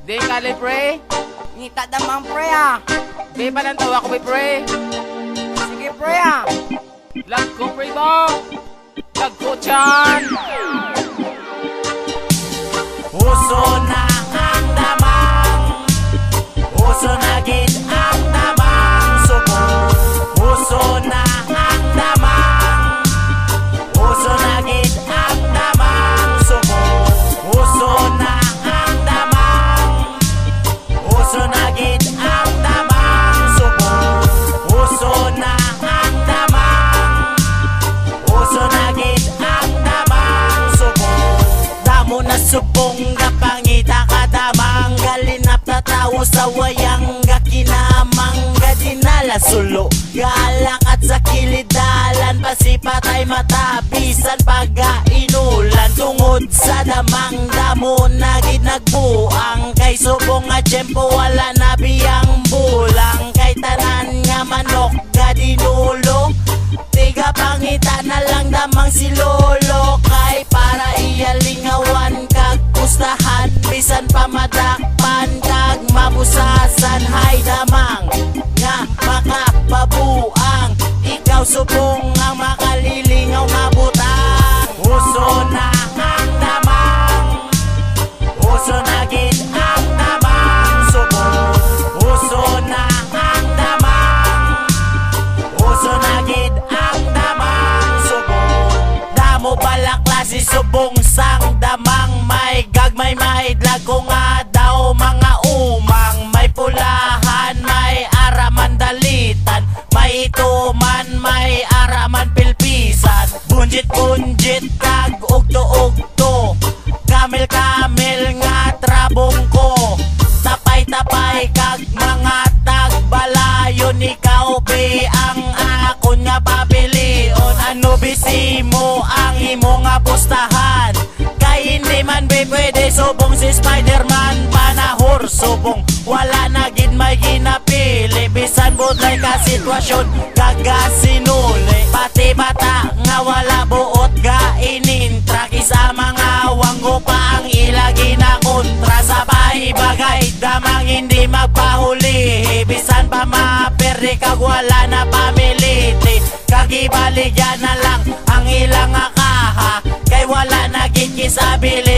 Di kali pre. Ngita damang pre ah. Di pa lang tawa ko pre. Sige pre ah. Lag ko pre ba? Lag ko chan. Uso na ang damang, uso na gid ang damang subong. Uso na ang damang, uso na gid ang damang subong. Uso na ang damang, uso na gid ang damang subong. Uso na ang damang, uso na gid ang damang subong. Damo na subong nga pangita ka damang, galinap na tao sa wayang nga kinamang, ga dinala sulo galakat sa kilidalan, pasipatay matapisan pagainulan tungod sa damang. Damo na gid nagbuang kay subong nga tiyempo wala na biyang bulang, kay tanan nga manok ga dinulo tiga pangita na lang damang si lolo, kay para iyalingawan kag pustahan bisan pa madakpan kag mabusasan. Hay damang nga makapabuang, ikaw subong ang makalilingaw nga butang. Uso na ang damang, uso na gid ang damang subong. Uso na ang damang, uso na gid ang damang subong. Damo pala klase subong sang damang, may gagmay mahidlag ko nga daw mga umang. May pulahan, may araman dalitan, may ituman, may araman pilpisan. Bunjit-bunjit kag ugto-ugto, kamil-kamil nga trabong ko. Tapay-tapay kag mga tagbalayon, ikaw be ang akon nga pabilion. Ano bisi mo ang imo nga pustahan, kay hindi man be pwede subong si Spider-Man. Panahor subong wala na gid may ginapili, bisan budlay ka sitwasyon kagasinuli. Pati bata nga wala buot ga inintra, kisa mga wanggo pa ang ilagi na kontra. Sa bagay damang hindi magpahuli, bisan pa maperde kag wala na pamiliti. Kagibaligyan na lang ang ilang akaha, kay wala na gid kisabili